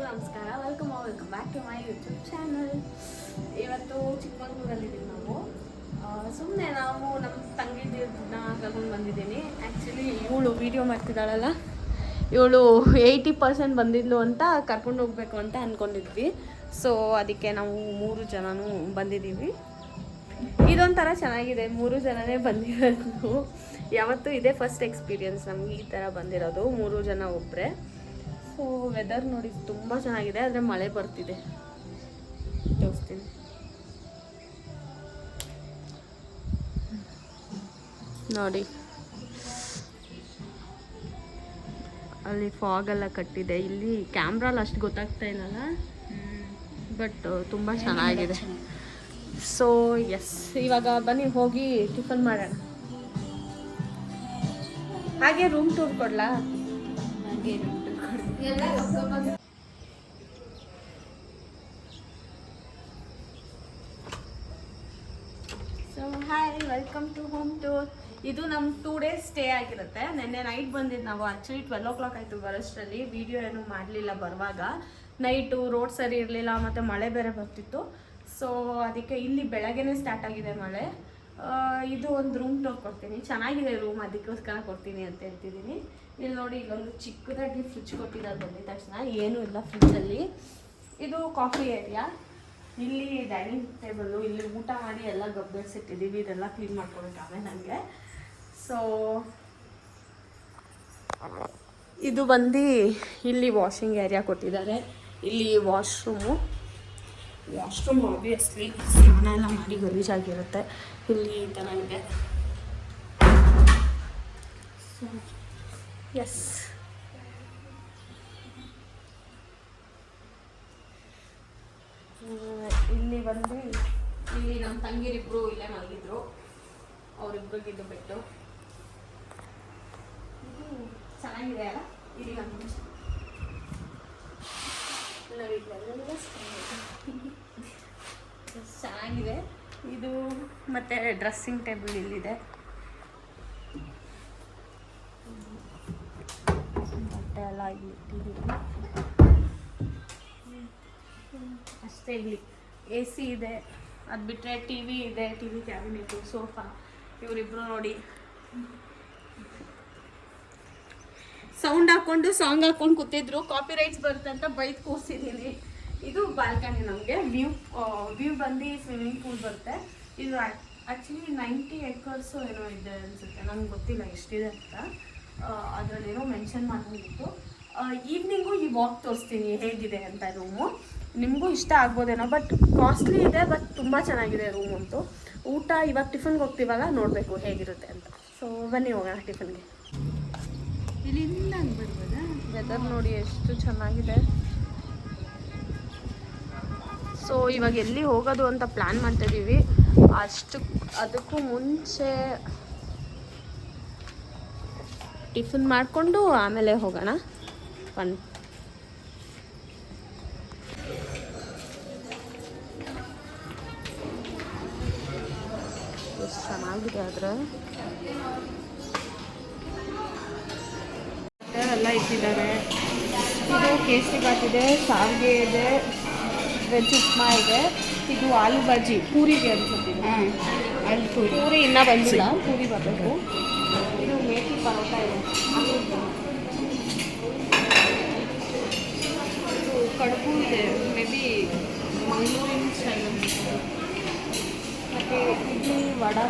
ನಮಸ್ಕಾರ, welcome back to my YouTube channel. ಇವತ್ತು ಚಿಕ್ಕಮಂಗ್ಳೂರಲ್ಲಿದ್ದೀವಿ ನಾವು. ಸುಮ್ಮನೆ ನಾವು ನಮ್ಮ ತಂಗಿದಿರನ್ನ ಕರ್ಕೊಂಡು ಬಂದಿದ್ದೀನಿ. ಆ್ಯಕ್ಚುಲಿ ಇವಳು ವೀಡಿಯೋ ಮಾಡ್ತಿದ್ದಾಳಲ್ಲ, ಇವಳು 80% ಬಂದಿದ್ಲು ಅಂತ ಕರ್ಕೊಂಡು ಹೋಗಬೇಕು ಅಂತ ಅಂದ್ಕೊಂಡಿದ್ವಿ. ಸೊ ಅದಕ್ಕೆ ನಾವು 3 ಜನನೂ ಬಂದಿದ್ದೀವಿ. ಇದೊಂಥರ ಚೆನ್ನಾಗಿದೆ, 3 ಜನನೇ ಬಂದಿರೋದು. ಯಾವತ್ತೂ ಇದೇ ಫಸ್ಟ್ ಎಕ್ಸ್ಪೀರಿಯನ್ಸ್ ನಮಗೆ ಈ ಥರ ಬಂದಿರೋದು, 3 ಜನ ಒಬ್ಬರೇ. ಸೊ ವೆದರ್ ನೋಡಿ ತುಂಬ ಚೆನ್ನಾಗಿದೆ, ಆದರೆ ಮಳೆ ಬರ್ತಿದೆ. ತೋರಿಸ್ತೀನಿ ನೋಡಿ, ಅಲ್ಲಿ ಫಾಗ್ ಎಲ್ಲ ಕಟ್ಟಿದೆ. ಇಲ್ಲಿ ಕ್ಯಾಮ್ರಲ್ಲಿ ಅಷ್ಟು ಗೊತ್ತಾಗ್ತಾ ಇಲ್ಲಲ್ಲ, ಬಟ್ ತುಂಬ ಚೆನ್ನಾಗಿದೆ. ಸೊ ಎಸ್, ಇವಾಗ ಬನ್ನಿ ಹೋಗಿ ಟಿಫನ್ ಮಾಡೋಣ. ಹಾಗೆ ರೂಮ್ ಟೂರ್ ಕೊಡ್ಲಾ? ಹಾಗೆ ರೂಮ್ ಟೂರ್ ಕೊಡಿ. So hi, welcome to home tour. ಇದು ನಮ್ಮ 2 days ಸ್ಟೇ ಆಗಿರುತ್ತೆ. ನೆನ್ನೆ ನೈಟ್ ಬಂದಿದ್ದು ನಾವು. ಆ್ಯಕ್ಚುಲಿ 12 o'clock ಆಯಿತು ಬರೋಷ್ಟರಲ್ಲಿ. ವಿಡಿಯೋ ಏನೂ ಮಾಡಲಿಲ್ಲ ಬರುವಾಗ. ನೈಟು ರೋಡ್ ಸರಿ ಇರಲಿಲ್ಲ, ಮತ್ತು ಮಳೆ ಬೇರೆ ಬರ್ತಿತ್ತು. ಸೊ ಅದಕ್ಕೆ ಇಲ್ಲಿ ಬೆಳಗ್ಗೆನೇ ಸ್ಟಾರ್ಟ್ ಆಗಿದೆ ಮಳೆ. ಇದು ಒಂದು ರೂಮ್ ಟೂರ್ ಕೊಡ್ತೀನಿ. ಚೆನ್ನಾಗಿದೆ ರೂಮ್, ಅದಕ್ಕೋಸ್ಕರ ಕೊಡ್ತೀನಿ ಅಂತ ಹೇಳ್ತಿದ್ದೀನಿ. ಇಲ್ಲಿ ನೋಡಿ, ಇಲ್ಲೊಂದು ಚಿಕ್ಕದಾಗಿ ಫ್ರಿಜ್ ಕೊಟ್ಟಿದ್ದಾರೆ. ಬಂದಿದ ತಕ್ಷಣ ಏನೂ ಇಲ್ಲ ಫ್ರಿಜ್ಜಲ್ಲಿ. ಇದು ಕಾಫಿ ಏರಿಯಾ. ಇಲ್ಲಿ ಡೈನಿಂಗ್ ಟೇಬಲ್ಲು, ಇಲ್ಲಿ ಊಟ ಮಾಡಿ ಎಲ್ಲ ಗಬ್ಬೆಡ್ಸಿಟ್ಟಿದ್ದೀವಿ. ಇದೆಲ್ಲ ಕ್ಲೀನ್ ಮಾಡ್ಕೊಬೇಕಾದ್ರೆ ನನಗೆ. ಸೊ ಇದು ಬಂದು ಇಲ್ಲಿ ವಾಷಿಂಗ್ ಏರಿಯಾ ಕೊಟ್ಟಿದ್ದಾರೆ. ಇಲ್ಲಿ ವಾಶ್ರೂಮ್ ಆಬ್ವಿಯಸ್ಲಿ ಸ್ನಾನ ಎಲ್ಲ ಮಾಡಿ ಗಲೀಜಾಗಿರುತ್ತೆ. ಇಲ್ಲಿ ಈ ಥರ ಇದೆ. ಸೊ ಎಸ್, ಇಲ್ಲಿ ಬಂದು ಇಲ್ಲಿ ನಮ್ಮ ತಂಗಿರಿಬ್ರು ಇಲ್ಲೇ ಮಲಗಿದ್ರು. ಅವರಿಬ್ರಿಗಿದ್ದು ಬಿಟ್ಟು ಚೆನ್ನಾಗಿದೆ ಅಲ್ಲ. ಇಲ್ಲಿ ಚೆನ್ನಾಗಿದೆ ಇದು. ಮತ್ತು ಡ್ರೆಸ್ಸಿಂಗ್ ಟೇಬಲ್ ಇಲ್ಲಿದೆ. ಬಟ್ಟೆ ಎಲ್ಲ ಇಲ್ಲಿ ಅಷ್ಟೇ. ಇಲ್ಲಿ AC ಇದೆ. ಅದು ಬಿಟ್ಟರೆ TV ಇದೆ, TV ಕ್ಯಾಬಿನೆಟು, ಸೋಫಾ. ಇವರಿಬ್ರು ನೋಡಿ ಸೌಂಡ್ ಹಾಕ್ಕೊಂಡು ಸಾಂಗ್ ಹಾಕ್ಕೊಂಡು ಕೂತಿದ್ರು. ಕಾಪಿ ರೈಟ್ಸ್ ಬರುತ್ತೆ ಅಂತ ಬೈದು ಕೂರಿಸಿದ್ದೀನಿ. ಇದು ಬಾಲ್ಕನಿ. ನಮಗೆ ವ್ಯೂ ಬಂದು ಸ್ವಿಮ್ಮಿಂಗ್ ಪೂಲ್ ಬರುತ್ತೆ. ಇದು ಆ್ಯಕ್ಚುಲಿ 90 acres ಏನೋ ಇದೆ ಅನಿಸುತ್ತೆ, ನನಗೆ ಗೊತ್ತಿಲ್ಲ ಎಷ್ಟಿದೆ ಅಂತ. ಅದರಲ್ಲೇನೋ ಮೆನ್ಷನ್ ಮಾಡಿತ್ತು. ಈವ್ನಿಂಗು ಈ ವಾಕ್ ತೋರಿಸ್ತೀನಿ ಹೇಗಿದೆ ಅಂತ. ರೂಮು ನಿಮಗೂ ಇಷ್ಟ ಆಗ್ಬೋದೇನೋ, ಬಟ್ ಕಾಸ್ಟ್ಲಿ ಇದೆ, ಬಟ್ ತುಂಬ ಚೆನ್ನಾಗಿದೆ ರೂಮ್ ಅಂತೂ. ಊಟ ಇವಾಗ ಟಿಫನ್ಗೆ ಹೋಗ್ತೀವಲ್ಲ, ನೋಡಬೇಕು ಹೇಗಿರುತ್ತೆ ಅಂತ. ಸೊ ಬನ್ನಿ ಹೋಗೋಣ ಟಿಫನ್ಗೆ. ಇಲ್ಲಿಂದ ಹಂಗೆ ಬರ್ಬೋದಾ? ವೆದರ್ ನೋಡಿ ಎಷ್ಟು ಚೆನ್ನಾಗಿದೆ. ಸೊ ಇವಾಗ ಎಲ್ಲಿ ಹೋಗೋದು ಅಂತ ಪ್ಲ್ಯಾನ್ ಮಾಡ್ತಾಯಿದ್ದೀವಿ. ಅದಕ್ಕೂ ಮುಂಚೆ ಟಿಫನ್ ಮಾಡಿಕೊಂಡು ಆಮೇಲೆ ಹೋಗೋಣ. ಎಷ್ಟು ಚೆನ್ನಾಗಿದೆ. ಆದರೆ ಎಲ್ಲ ಇಟ್ಟಿದ್ದಾರೆ. ಇದು ಕೇಸರಿ ಬಾತ್ ಇದೆ, ಶಾವಿಗೆ ಇದೆ, ವೆಜ್ ಉಪ್ಮಾ ಇದೆ. ಇದು ಆಲೂ ಬಾಜಿ ಪೂರಿಗೆ ಅನ್ಸುತ್ತೆ. ಅಲ್ಲಿ ಪೂರಿ ಇನ್ನೂ ಬಂದಿಲ್ಲ, ಪೂರಿ ಬರಬೇಕು. ಇದು ಮೇಥಿ ಪರೋಟ ಇದೆ. ಇದು ಕಡುಬು ಇದೆ, ಮೇ ಬಿ ಮಂಗಳೂರಿನ ಸ್ಟೈಲ್ ಅನ್ಸುತ್ತೆ. ಮತ್ತು ಇಡ್ಲಿ, ವಡೆ,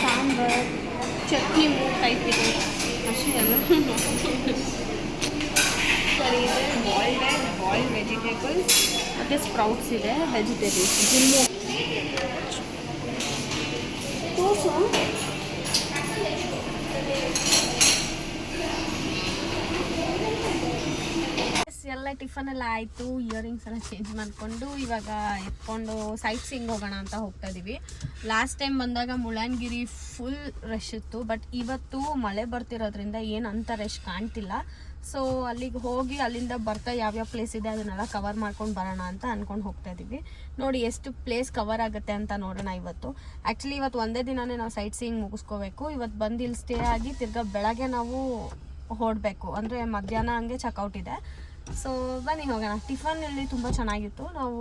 ಸಾಂಬಾರ್, ಚಟ್ನಿ 3 ಟೈಪ್ ಇದೆ ಅಷ್ಟೇ ಅಲ್ಲ. ಸರಿ ಇದೆ. ಬಾಯ್ಲ್ಡ್ ವೆಜಿಟೇಬಲ್ಸ್ ಮತ್ತು ಸ್ಪ್ರೌಟ್ಸ್ ಇದೆ, ವೆಜಿಟೇಬಲ್ಸ್. ಜಿಮ್ಮು ತೋಸು ಎಲ್ಲ ಟಿಫನ್ ಎಲ್ಲ ಆಯಿತು. ಇಯರಿಂಗ್ಸ್ ಎಲ್ಲ ಚೇಂಜ್ ಮಾಡಿಕೊಂಡು ಇವಾಗ ಎತ್ಕೊಂಡು ಸೈಟ್ ಸೀಯಿಂಗ್ ಹೋಗೋಣ ಅಂತ ಹೋಗ್ತಾ ಇದ್ದೀವಿ. ಲಾಸ್ಟ್ ಟೈಮ್ ಬಂದಾಗ ಮುಳ್ಳಯ್ಯನಗಿರಿ ಫುಲ್ ರಶ್ ಇತ್ತು, ಬಟ್ ಇವತ್ತು ಮಳೆ ಬರ್ತಿರೋದ್ರಿಂದ ಏನು ಅಂಥ ರಶ್ ಕಾಣ್ತಿಲ್ಲ. ಸೊ ಅಲ್ಲಿಗೆ ಹೋಗಿ ಅಲ್ಲಿಂದ ಬರ್ತಾ ಯಾವ್ಯಾವ ಪ್ಲೇಸ್ ಇದೆ ಅದನ್ನೆಲ್ಲ ಕವರ್ ಮಾಡ್ಕೊಂಡು ಬರೋಣ ಅಂತ ಅಂದ್ಕೊಂಡು ಹೋಗ್ತಾ ಇದ್ದೀವಿ. ನೋಡಿ ಎಷ್ಟು ಪ್ಲೇಸ್ ಕವರ್ ಆಗುತ್ತೆ ಅಂತ ನೋಡೋಣ ಇವತ್ತು. ಆ್ಯಕ್ಚುಲಿ ಇವತ್ತು ಒಂದೇ ದಿನವೇ ನಾವು ಸೈಟ್ ಸೀಯಿಂಗ್ ಮುಗಿಸ್ಕೋಬೇಕು. ಇವತ್ತು ಬಂದು ಇಲ್ಲಿ ಸ್ಟೇ ಆಗಿ ತಿರ್ಗಾ ಬೆಳಗ್ಗೆ ನಾವು ಹೊರಡಬೇಕು. ಅಂದರೆ ಮಧ್ಯಾಹ್ನ ಹಂಗೆ ಚೆಕ್ಔಟ್ ಇದೆ. ಸೊ ಬನ್ನಿ ಹೋಗೋಣ. ಟಿಫನ್ ಇಲ್ಲಿ ತುಂಬ ಚೆನ್ನಾಗಿತ್ತು. ನಾವು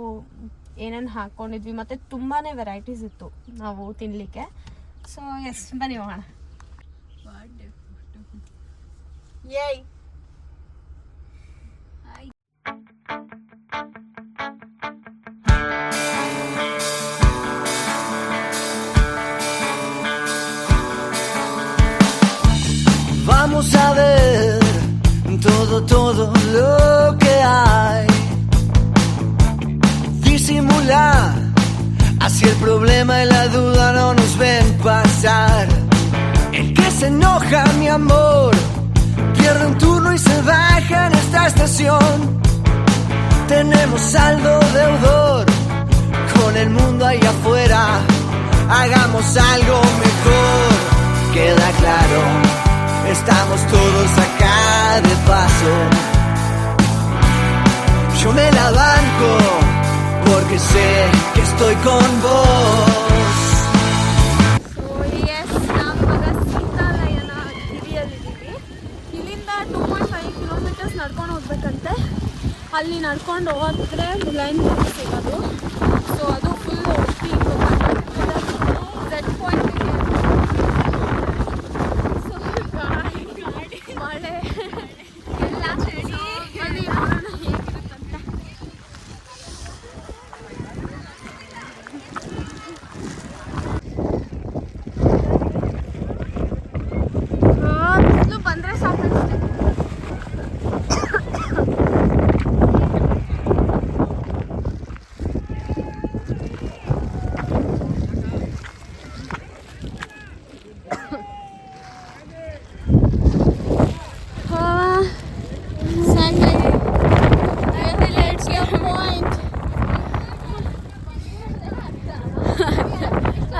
ಏನೇನು ಹಾಕ್ಕೊಂಡಿದ್ವಿ ಮತ್ತು ತುಂಬಾ ವೆರೈಟೀಸ್ ಇತ್ತು ನಾವು ತಿನ್ನಲಿಕ್ಕೆ. ಸೊ ಎಸ್, ಬನ್ನಿ ಹೋಗೋಣ. ಏಯ್ Vamos a ver todo lo que hay. Disimular, así el problema y la duda no nos ven pasar. El que se enoja, mi amor, pierde un turno y se baja en esta estación. Tenemos saldo deudor con el mundo allá afuera. Hagamos algo mejor, queda claro. Estamos todos acá de paso. Yo me la banco porque sé que estoy con vos. So yes, ನಾವಿವಾಗ ಸೀತಾಲಯನ ಗಿರಿಯಲ್ಲಿದ್ದೀವಿ. ಇಲ್ಲಿಂದ 2.5 kilometres ನಡ್ಕೊಂಡು ಹೋಗ್ಬೇಕಂತೆ. ಅಲ್ಲಿ ನಡ್ಕೊಂಡು ಹೋದ್ರೆ line ಸಿಗೋದು. So ಅದು full set point. ಮಳೆ ಎಲ್ಲ ಚಳಿ. ಬನ್ನಿ ನೋಡೋಣ ಹೇಗಿರುತ್ತಂತೆ. ಬಿಸಿಲು ಬಂದರೆ ಸಾಕನ್ಸುತ್ತೆ.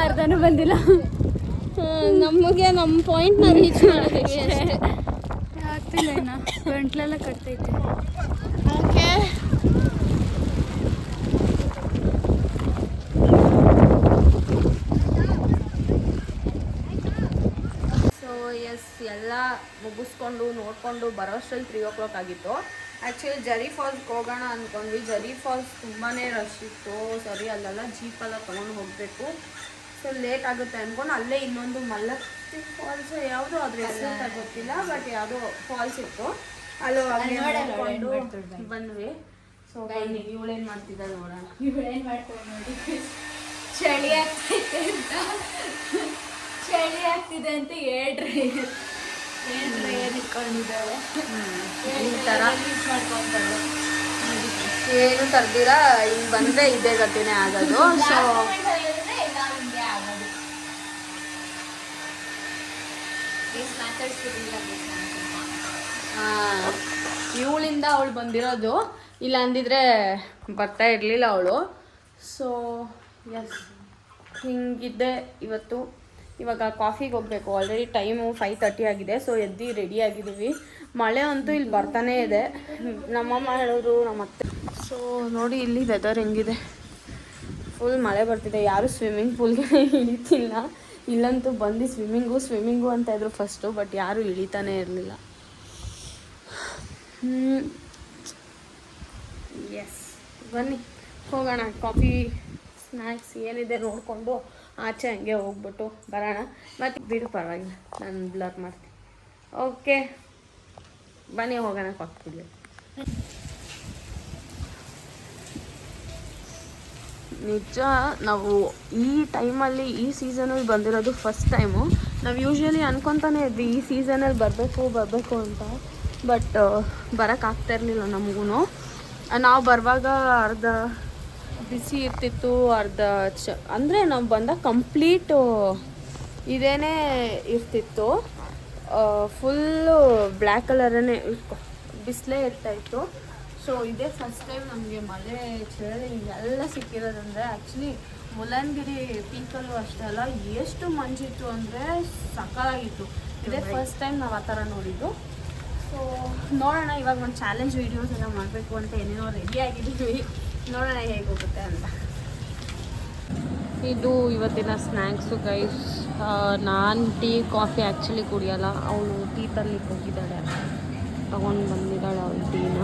ಅರ್ಧನೂ ಬಂದಿಲ್ಲ. ನಮಗೆ ನಮ್ಮ ಪಾಯಿಂಟ್ನ ರೀಚ್ ಮಾಡೋದಕ್ಕೆ ಆಗ್ತಿಲ್ಲ. ಇನ್ನು ಗಂಟ್ಲೆಲ್ಲ ಕಟ್ತೈತೆ. ಓಕೆ, ಸೊ ಎಸ್, ಎಲ್ಲ ಮುಗಿಸ್ಕೊಂಡು ನೋಡಿಕೊಂಡು ಬರೋಷ್ಟರಲ್ಲಿ 3 o'clock ಆಗಿತ್ತು. ಆ್ಯಕ್ಚುಲಿ ಜರಿ ಫಾಲ್ಸ್ಗೆ ಹೋಗೋಣ ಅಂದ್ಕೊಂಡ್ವಿ. ಜರಿ ಫಾಲ್ಸ್ ತುಂಬಾ ರಶ್ ಇತ್ತು. ಸರಿ, ಅಲ್ಲೆಲ್ಲ ಜೀಪೆಲ್ಲ ತೊಗೊಂಡು ಹೋಗಬೇಕು. ಸೊ ಲೇಟ್ ಆಗುತ್ತೆ ಅಂದ್ಕೊಂಡು ಅಲ್ಲೇ ಇನ್ನೊಂದು ಮಲ್ಲತ್ತಿ ಫಾಲ್ಸ್ ಯಾವುದೋ ಅದ್ರ ಹೆಸರು ಅಂತ ಗೊತ್ತಿಲ್ಲ, ಬಟ್ ಯಾವುದೋ ಫಾಲ್ಸ್ ಇತ್ತು. ಅಲ್ಲೋ ನೋಡಿಕೊಂಡು ಬಂದ್ವಿ. ಸೊ ಬನ್ನಿ, ಇವಳೇನು ಮಾಡ್ತಿದ್ದಾಳೆ ನೋಡೋಣ. ಇವಳೇನು ಮಾಡ್ತಾಳೆ ನೋಡಿ. ಚಳಿ ಆಗ್ತೈತೆ ಅಂತ, ಚಳಿ ಆಗ್ತಿದೆ ಅಂತ ಹೇಳ್ರಿ ಇಟ್ಕೊಂಡಿದ್ದಾಳೆ. ಈ ಥರ ಮಾಡ್ಕೊಂತಾಳೆ. ಏನು ತರ್ದಿರ ಹಿಂಗೆ ಬಂದರೆ ಇದೇ ಗತಿನೇ ಆಗೋದು. ಸೊ ಇವಳಿಂದ ಅವಳು ಬಂದಿರೋದು. ಇಲ್ಲ ಅಂದಿದ್ರೆ ಬರ್ತಾ ಇರಲಿಲ್ಲ ಅವಳು. ಸೊ ಎಸ್, ಹಿಂಗಿದ್ದೆ ಇವತ್ತು. ಇವಾಗ ಕಾಫಿಗೆ ಹೋಗಬೇಕು. ಆಲ್ರೆಡಿ ಟೈಮು 5:30 ಆಗಿದೆ. ಸೊ ಎದ್ದು ರೆಡಿ ಆಗಿದ್ದೀವಿ. ಮಳೆ ಅಂತೂ ಇಲ್ಲಿ ಬರ್ತಾನೇ ಇದೆ. ನಮ್ಮಮ್ಮ ಹೇಳೋರು, ನಮ್ಮ ಅತ್ತೆ. ಸೊ ನೋಡಿ ಇಲ್ಲಿ ವೆದರ್ ಹೆಂಗಿದೆ. ಫುಲ್ ಮಳೆ ಬರ್ತಿದೆ. ಯಾರು ಸ್ವಿಮ್ಮಿಂಗ್ ಪೂಲ್ಗೆ ಇಳಿತಿಲ್ಲ. ಇಲ್ಲಂತೂ ಬಂದು ಸ್ವಿಮ್ಮಿಂಗು ಅಂತ ಇದ್ರು ಫಸ್ಟು, ಬಟ್ ಯಾರೂ ಇಳಿತಾನೇ ಇರಲಿಲ್ಲ. ಎಸ್, ಬನ್ನಿ ಹೋಗೋಣ. ಕಾಫಿ ಸ್ನ್ಯಾಕ್ಸ್ ಏನಿದೆ ನೋಡಿಕೊಂಡು ಆಚೆ ಹಂಗೆ ಹೋಗ್ಬಿಟ್ಟು ಬರೋಣ. ಮತ್ತು ಬಿಡು, ಪರವಾಗಿಲ್ಲ, ನಾನು ಬ್ಲರ್ ಮಾಡ್ತೀನಿ. ಓಕೆ, ಬನ್ನಿ ಹೋಗೋಣ ಕಾಫಿ ಕುಡಿಯೋದು. ನಿಜ, ನಾವು ಈ ಟೈಮಲ್ಲಿ ಈ ಸೀಸನಲ್ಲಿ ಬಂದಿರೋದು ಫಸ್ಟ್ ಟೈಮು. ನಾವು ಯೂಶ್ವಲಿ ಅನ್ಕೊತಾನೆ ಇದ್ವಿ ಈ ಸೀಸನಲ್ಲಿ ಬರಬೇಕು ಅಂತ, ಬಟ್ ಬರೋಕ್ಕಾಗ್ತಾಯಿರಲಿಲ್ಲ ನಮಗೂ. ನಾವು ಬರುವಾಗ ಅರ್ಧ ಬಿಸಿ ಇರ್ತಿತ್ತು, ಅರ್ಧ ಅಂದರೆ ನಾವು ಬಂದಾಗ ಕಂಪ್ಲೀಟು ಇದೇನೇ ಇರ್ತಿತ್ತು. ಫುಲ್ಲು ಬ್ಲ್ಯಾಕ್ ಕಲರೇ ಬಿಸಿಲೇ ಇರ್ತಾಯಿತ್ತು. ಸೊ ಇದೇ ಫಸ್ಟ್ ಟೈಮ್ ನಮಗೆ ಮಳೆ ಚಳಿ ಎಲ್ಲ ಸಿಕ್ಕಿರೋದಂದರೆ. ಆ್ಯಕ್ಚುಲಿ ಮುಳ್ಳಯ್ಯನಗಿರಿ ಪೀಕಲ್ಲೂ ಅಷ್ಟೇ ಅಲ್ಲ, ಎಷ್ಟು ಮಂಜಿತ್ತು ಅಂದರೆ ಸಕ್ಕತ್ತಾಗಿತ್ತು. ಇದೇ ಫಸ್ಟ್ ಟೈಮ್ ನಾವು ಆ ಥರ ನೋಡಿದ್ದು. ಸೊ ನೋಡೋಣ, ಇವಾಗ ಒಂದು ಚಾಲೆಂಜ್ ವೀಡಿಯೋಸ್ ಎಲ್ಲ ಮಾಡಬೇಕು ಅಂತ ಏನೇನೋ ರೆಡಿ ಆಗಿದ್ದೀವಿ. ನೋಡೋಣ ಹೇಗೆ ಹೋಗುತ್ತೆ ಅಂತ. ಇದು ಇವತ್ತಿನ ಸ್ನ್ಯಾಕ್ಸು ಗೈಸ್. ನಾನು ಟೀ ಕಾಫಿ ಆ್ಯಕ್ಚುಲಿ ಕುಡಿಯೋಲ್ಲ. ಅವಳು ಟೀ ತರ್ಲಿಕ್ಕೆ ಹೋಗಿದ್ದಾಳೆ, ತಗೊಂಡು ಬಂದಿದ್ದಾಳೆ ಅವಳು ಟೀನ.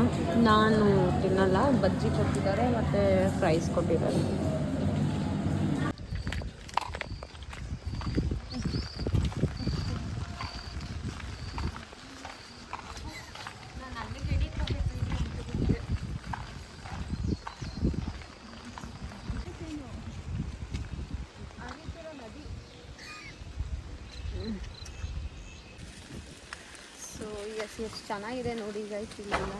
ನಾನು ತಿನ್ನಲ್ಲ, ಬಜ್ಜಿ ಕೊಟ್ಟಿದ್ದಾರೆ ಮತ್ತು ಫ್ರೈಸ್ ಕೊಟ್ಟಿದ್ದಾರೆ. ಸೊ ಎಷ್ಟು ಚೆನ್ನಾಗಿದೆ ನೋಡಿ ಗೈಸ್ ಇಲ್ಲೆಲ್ಲ.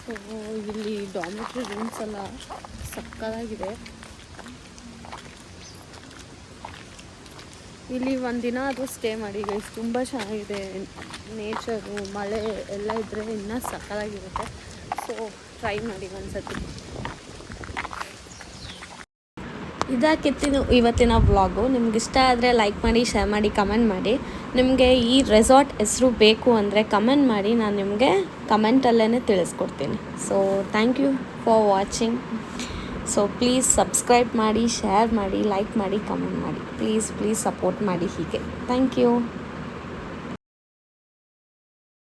ಸೊ ಇಲ್ಲಿ ಡಾರ್ಮೆಟ್ರಿ ರೂಮ್ಸ್ ಎಲ್ಲ ಸಕ್ಕತ್ತಾಗಿದೆ. ಇಲ್ಲಿ ಒಂದಿನ ಅದು ಸ್ಟೇ ಮಾಡಿ ಗೈಸ್, ತುಂಬ ಚೆನ್ನಾಗಿದೆ. ನೇಚರು, ಮಳೆ ಎಲ್ಲ ಇದ್ದರೆ ಇನ್ನೂ ಸಕ್ಕತ್ತಾಗಿರುತ್ತೆ. ಸೊ ಟ್ರೈ ಮಾಡಿ ಒಂದ್ಸತಿ. ಇದಾಕಿತ್ತು ಇವತ್ತಿನ ವ್ಲಾಗು. ನಿಮ್ಗೆ ಇಷ್ಟ ಆದರೆ ಲೈಕ್ ಮಾಡಿ, ಶೇರ್ ಮಾಡಿ, ಕಮೆಂಟ್ ಮಾಡಿ. ನಿಮಗೆ ಈ ರೆಸಾರ್ಟ್ ಹೆಸರು ಬೇಕು ಅಂದರೆ ಕಮೆಂಟ್ ಮಾಡಿ, ನಾನು ನಿಮಗೆ ಕಮೆಂಟಲ್ಲೇ ತಿಳಿಸ್ಕೊಡ್ತೀನಿ. So thank you for watching. So please subscribe ಮಾಡಿ, ಶೇರ್ ಮಾಡಿ, ಲೈಕ್ ಮಾಡಿ, ಕಮೆಂಟ್ ಮಾಡಿ. ಪ್ಲೀಸ್ ಸಪೋರ್ಟ್ ಮಾಡಿ ಹೀಗೆ. Thank you.